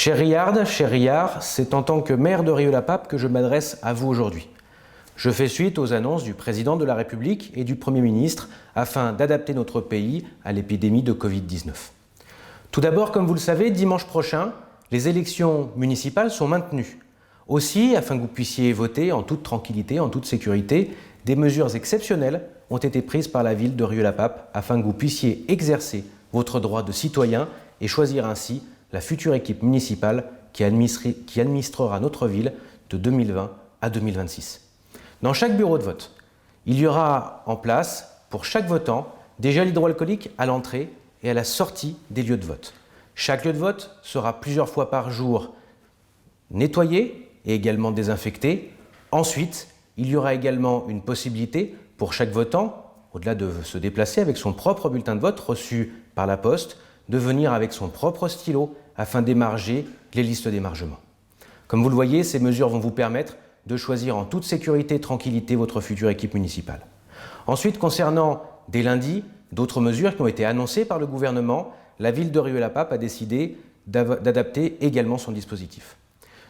Cher Riyad, cher Riyad, c'est en tant que maire de Rieux-la-Pape que je m'adresse à vous aujourd'hui. Je fais suite aux annonces du président de la République et du Premier ministre afin d'adapter notre pays à l'épidémie de Covid-19. Tout d'abord, comme vous le savez, dimanche prochain, les élections municipales sont maintenues. Aussi, afin que vous puissiez voter en toute tranquillité, en toute sécurité, des mesures exceptionnelles ont été prises par la ville de Rieux-la-Pape afin que vous puissiez exercer votre droit de citoyen et choisir ainsi la future équipe municipale qui administrera notre ville de 2020 à 2026. Dans chaque bureau de vote, il y aura en place, pour chaque votant, des gels hydroalcooliques à l'entrée et à la sortie des lieux de vote. Chaque lieu de vote sera plusieurs fois par jour nettoyé et également désinfecté. Ensuite, il y aura également une possibilité pour chaque votant, au-delà de se déplacer avec son propre bulletin de vote reçu par la poste, de venir avec son propre stylo afin d'émarger les listes d'émargement. Comme vous le voyez, ces mesures vont vous permettre de choisir en toute sécurité et tranquillité votre future équipe municipale. Ensuite, concernant dès lundi, d'autres mesures qui ont été annoncées par le gouvernement, la ville de Rieux-la-Pape a décidé d'adapter également son dispositif.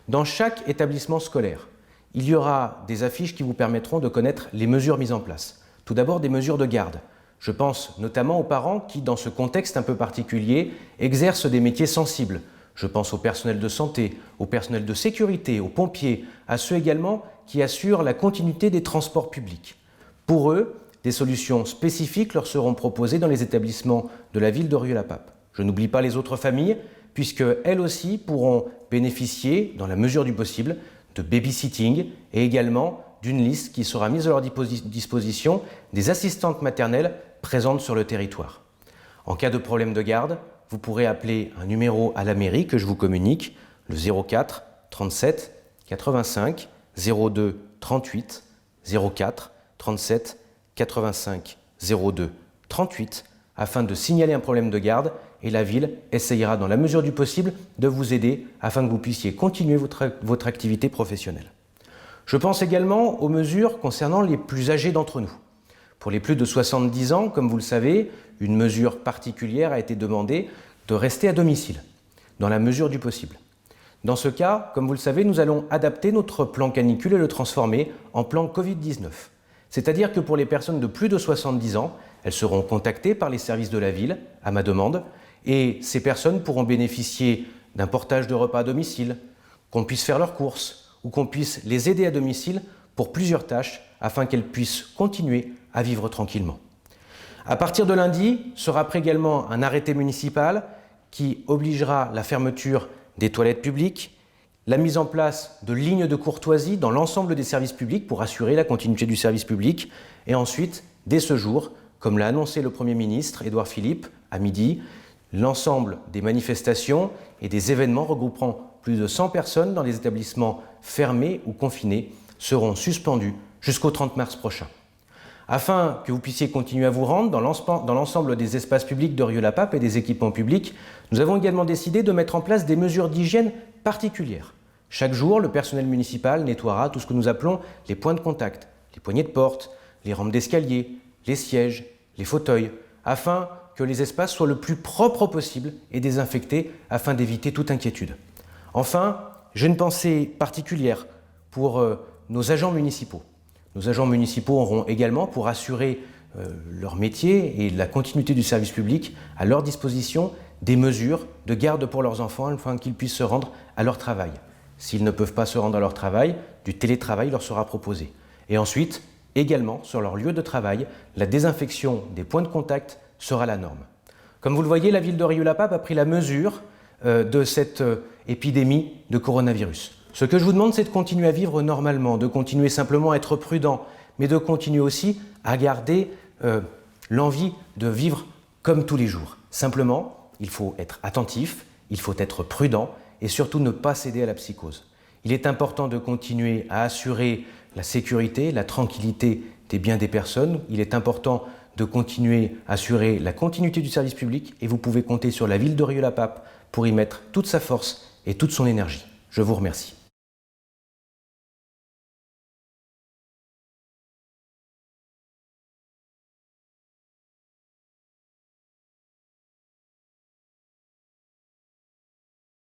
Dans chaque établissement scolaire, il y aura des affiches qui vous permettront de connaître les mesures mises en place. Tout d'abord, des mesures de garde. Je pense notamment aux parents qui, dans ce contexte un peu particulier, exercent des métiers sensibles. Je pense au personnel de santé, au personnel de sécurité, aux pompiers, à ceux également qui assurent la continuité des transports publics. Pour eux, des solutions spécifiques leur seront proposées dans les établissements de la ville de Rieux-la-Pape. Je n'oublie pas les autres familles, puisque elles aussi pourront bénéficier, dans la mesure du possible, de babysitting et également d'une liste qui sera mise à leur disposition des assistantes maternelles présentes sur le territoire. En cas de problème de garde, vous pourrez appeler un numéro à la mairie que je vous communique, le 04 37 85 02 38 04 37 85 02 38 afin de signaler un problème de garde et la ville essayera dans la mesure du possible de vous aider afin que vous puissiez continuer votre activité professionnelle. Je pense également aux mesures concernant les plus âgés d'entre nous. Pour les plus de 70 ans, comme vous le savez, une mesure particulière a été demandée de rester à domicile, dans la mesure du possible. Dans ce cas, comme vous le savez, nous allons adapter notre plan canicule et le transformer en plan Covid-19. C'est-à-dire que pour les personnes de plus de 70 ans, elles seront contactées par les services de la ville, à ma demande, et ces personnes pourront bénéficier d'un portage de repas à domicile, qu'on puisse faire leurs courses, ou qu'on puisse les aider à domicile pour plusieurs tâches afin qu'elles puissent continuer à vivre tranquillement. À partir de lundi, sera pris également un arrêté municipal qui obligera la fermeture des toilettes publiques, la mise en place de lignes de courtoisie dans l'ensemble des services publics pour assurer la continuité du service public et ensuite, dès ce jour, comme l'a annoncé le Premier ministre Édouard Philippe à midi, l'ensemble des manifestations et des événements regroupant plus de 100 personnes dans les établissements fermés ou confinés seront suspendus jusqu'au 30 mars prochain. Afin que vous puissiez continuer à vous rendre dans l'ensemble des espaces publics de Rieux-la-Pape et des équipements publics, nous avons également décidé de mettre en place des mesures d'hygiène particulières. Chaque jour, le personnel municipal nettoiera tout ce que nous appelons les points de contact, les poignées de porte, les rampes d'escalier, les sièges, les fauteuils, afin que les espaces soient le plus propres possible et désinfectés afin d'éviter toute inquiétude. Enfin, j'ai une pensée particulière pour nos agents municipaux. Nos agents municipaux auront également, pour assurer leur métier et la continuité du service public, à leur disposition des mesures de garde pour leurs enfants afin qu'ils puissent se rendre à leur travail. S'ils ne peuvent pas se rendre à leur travail, du télétravail leur sera proposé. Et ensuite, également, sur leur lieu de travail, la désinfection des points de contact sera la norme. Comme vous le voyez, la ville de Rieux-la-Pape a pris la mesure de cette épidémie de coronavirus. Ce que je vous demande, c'est de continuer à vivre normalement, de continuer simplement à être prudent, mais de continuer aussi à garder l'envie de vivre comme tous les jours. Simplement, il faut être attentif, il faut être prudent et surtout ne pas céder à la psychose. Il est important de continuer à assurer la sécurité, la tranquillité des biens des personnes. Il est important de continuer à assurer la continuité du service public et vous pouvez compter sur la ville de Rieux-la-Pape pour y mettre toute sa force et toute son énergie. Je vous remercie.